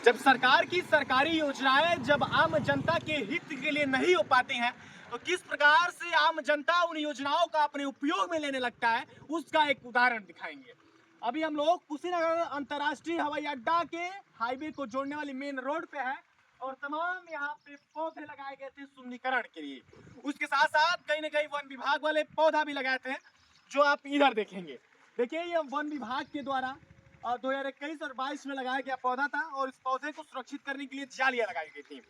जब सरकार की सरकारी योजनाएं जब आम जनता के हित के लिए नहीं हो पाती हैं, तो किस प्रकार से आम जनता उन योजनाओं का अपने उपयोग में लेने लगता है, उसका एक उदाहरण दिखाएंगे। अभी हम लोग कुशीनगर अंतर्राष्ट्रीय हवाई अड्डा के हाईवे को जोड़ने वाली मेन रोड पे है और तमाम यहाँ पे पौधे लगाए गए थे सुंदरीकरण के लिए। उसके साथ साथ कहीं ना कहीं वन विभाग वाले पौधा भी लगाए थे, जो आप इधर देखेंगे। देखिए, ये वन विभाग के द्वारा 2021 और 22 में लगाया गया पौधा था और इस पौधे को सुरक्षित करने के लिए जालियां लगाई गई थी।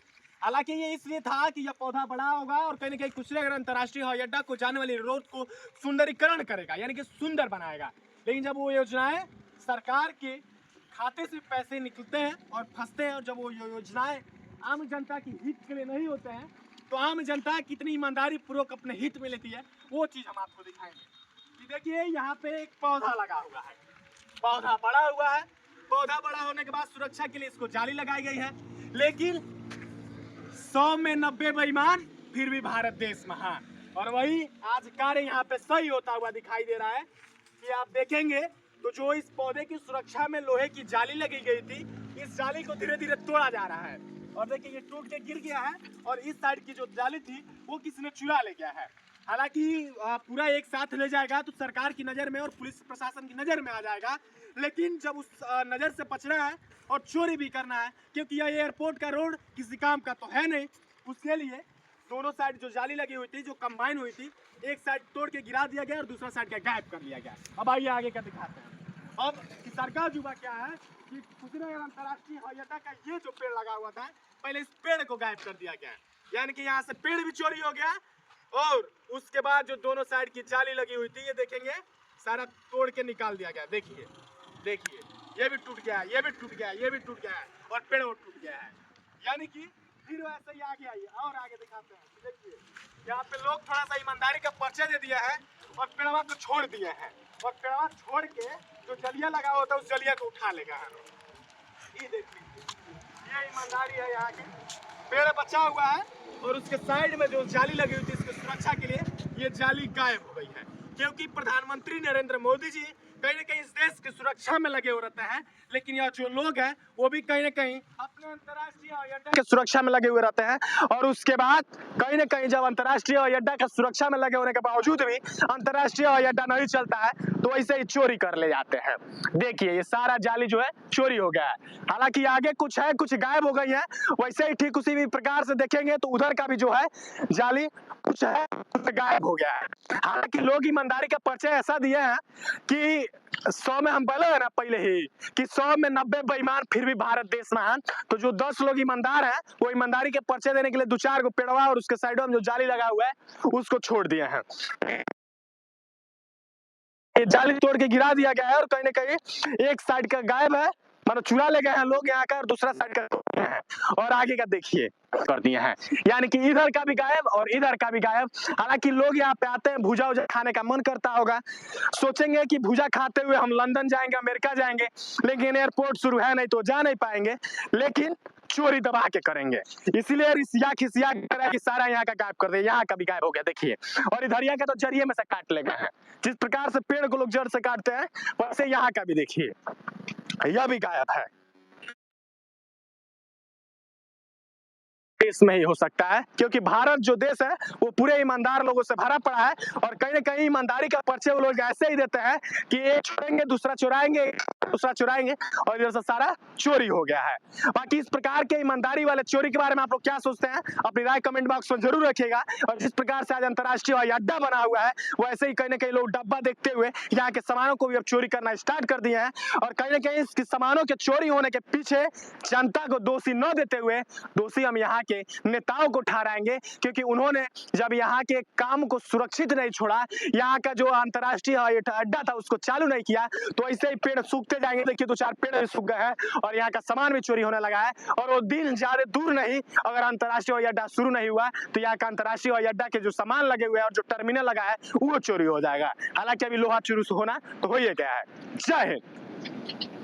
हालांकि ये इसलिए था कि यह पौधा बड़ा होगा और कहीं ना कहीं कुशीनगर अंतर्राष्ट्रीय हवाई अड्डा को जाने वाली रोड को सुंदरीकरण करेगा, यानी कि सुंदर बनाएगा। लेकिन जब वो योजनाएं सरकार के खाते से पैसे निकलते हैं और फंसते हैं, और जब वो योजनाएं आम जनता के हित के लिए नहीं होते हैं, तो आम जनता कितनी ईमानदारी पूर्वक अपने हित में लेती है, वो चीज हम आपको दिखाएंगे। देखिए, यहाँ पे एक पौधा लगा हुआ है, पौधा बड़ा हुआ है। पौधा बड़ा होने के बाद सुरक्षा के लिए इसको जाली लगाई गई है, लेकिन 100 में 90 बेईमान, फिर भी भारत देश महान। और वही आज कार्य यहाँ पे सही होता हुआ दिखाई दे रहा है कि आप देखेंगे तो जो इस पौधे की सुरक्षा में लोहे की जाली लगी गई थी, इस जाली को धीरे धीरे तोड़ा जा रहा है। और देखिए, ये टूट के गिर गया है और इस साइड की जो जाली थी वो किसी ने चुरा ले गया है। हालांकि पूरा एक साथ ले जाएगा तो सरकार की नज़र में और पुलिस प्रशासन की नज़र में आ जाएगा, लेकिन जब उस नज़र से बचना है और चोरी भी करना है, क्योंकि यह एयरपोर्ट का रोड किसी काम का तो है नहीं, उसके लिए दोनों साइड जो जाली लगी हुई थी, जो कंबाइन हुई थी, एक साइड तोड़ के गिरा दिया गया और दूसरा साइड का गायब कर लिया गया। अब आइए आगे का दिखाते हैं। अब सरकार जुबा क्या है कि कुशीनगर अंतर्राष्ट्रीय हवाई अड्डा का ये जो पेड़ लगा हुआ था, पहले इस पेड़ को गायब कर दिया गया, यानी कि यहाँ से पेड़ भी चोरी हो गया। और उसके बाद जो दोनों साइड की जाली लगी हुई थी, ये देखेंगे सारा तोड़ के निकाल दिया गया। देखिए देखिए, ये भी टूट गया है, ये भी टूट गया है, ये भी टूट गया है और पेड़ और टूट गया है। यानी कि फिर वैसे ही आगे आइए और आगे दिखाते हैं। देखिए, यहाँ पे लोग थोड़ा सा ईमानदारी का परिचय दे दिया है और पेड़वा को छोड़ दिए हैं, और पेड़वा छोड़ के जो जलिया लगा हुआ था उस जलिया को उठा लेगा। ये देखिए, ये ईमानदारी है यहाँ की। पेड़ बचा हुआ है और उसके साइड में जो जाली लगी हुई थी इसकी सुरक्षा के लिए, ये जाली गायब हो गई है, क्योंकि प्रधानमंत्री नरेंद्र मोदी जी कहीं ना कहीं इस देश की सुरक्षा में लगे हो रहते हैं, लेकिन यह जो लोग हैं वो भी कहीं ना कहीं अपने अंतर्राष्ट्रीय हवाई अड्डा के सुरक्षा में लगे हुए रहते हैं। और उसके बाद कहीं ना कहीं जब अंतर्राष्ट्रीय हवाई अड्डा का सुरक्षा में लगे होने के बावजूद भी अंतर्राष्ट्रीय हवाई अड्डा नहीं चलता है, तो ऐसे ही चोरी कर ले जाते हैं। देखिए, ये सारा जाली जो है चोरी हो गया है। हालांकि आगे कुछ है, कुछ गायब हो गई है। वैसे ही ठीक उसी भी प्रकार से देखेंगे तो उधर का भी जो है जाली कुछ है, कुछ गायब हो गया है। हालांकि लोग ईमानदारी का परिचय ऐसा दिए हैं कि 100 में हम बोले है ना पहले ही कि 100 में 90 बेईमान, फिर भी भारत देश महान। तो जो 10 लोग ईमानदार हैं, वो ईमानदारी के परिचय देने के लिए 2-4 को पेड़वा और उसके साइडों में जो जाली लगा हुआ है उसको छोड़ दिए हैं। ये जाली तोड़ के गिरा दिया गया है और कहीं ना कहीं एक साइड का गायब है, मतलब चुरा ले गए हैं लोग यहाँ का, और दूसरा साइड का है और आगे का देखिए कर दिए हैं, यानी कि इधर का भी गायब और इधर का भी गायब। हालांकि लोग यहाँ पे आते हैं, भुजा उजा खाने का मन करता होगा, सोचेंगे कि भुजा खाते हुए हम लंदन जाएंगे, अमेरिका जाएंगे, लेकिन एयरपोर्ट शुरू है नहीं तो जा नहीं पाएंगे, लेकिन चोरी दबा के करेंगे। इसीलिए रिसिया खिसिया कि सारा यहाँ का गायब कर दे। यहाँ का भी गायब हो गया देखिए, और इधरिया का तो जरिए में से काट ले गए हैं। जिस प्रकार से पेड़ को लोग जड़ से काटते हैं, वैसे यहाँ का भी देखिए, यह भी गायब है। देश में ही हो सकता है, क्योंकि भारत जो देश है वो पूरे ईमानदार लोगों से भरा पड़ा है, और कहीं ना कहीं ईमानदारी का परिचय वो लोग ऐसे ही देते हैं कि एक छोड़ेंगे दूसरा चुराएंगे, दूसरा चुराएंगे, और इधर से सारा चोरी हो गया है। बाकी इस प्रकार के ईमानदारी वाले चोरी के बारे में आप लोग क्या सोचते हैं, अपनी राय कमेंट बॉक्स में जरूर रखिएगा। और जिस प्रकार से आज अंतर्राष्ट्रीय हवाई अड्डा बना हुआ है, वैसे ही कहीं ना कहीं लोग डब्बा देखते हुए यहाँ के सामानों को भी अब चोरी करना स्टार्ट कर दिए हैं, और कहीं ना कहीं इसके सामानों के चोरी होने के पीछे जनता को दोषी न देते हुए दोषी हम यहाँ के नेताओं को ठहराएंगे, क्योंकि उन्होंने जब यहाँ के काम को सुरक्षित नहीं छोड़ा, यहाँ का जो अंतर्राष्ट्रीय हवाई अड्डा था उसको चालू नहीं किया, तो ऐसे ही पेड़ सूखते जाएंगे। देखिए, 2-4 पेड़ भी सूख गए हैं और यहाँ का सामान भी चोरी होने लगा है, और वो दिन ज्यादा दूर नहीं, अगर अंतर्राष्ट्रीय हवाई अड्डा शुरू नहीं हुआ तो यहाँ का अंतर्राष्ट्रीय हवाई अड्डा के जो सामान लगे हुए हैं और जो टर्मिनल लगा है वो चोरी हो जाएगा। हालांकि अभी लोहा चोरी होना तो हो ही गया है। जय हिंद।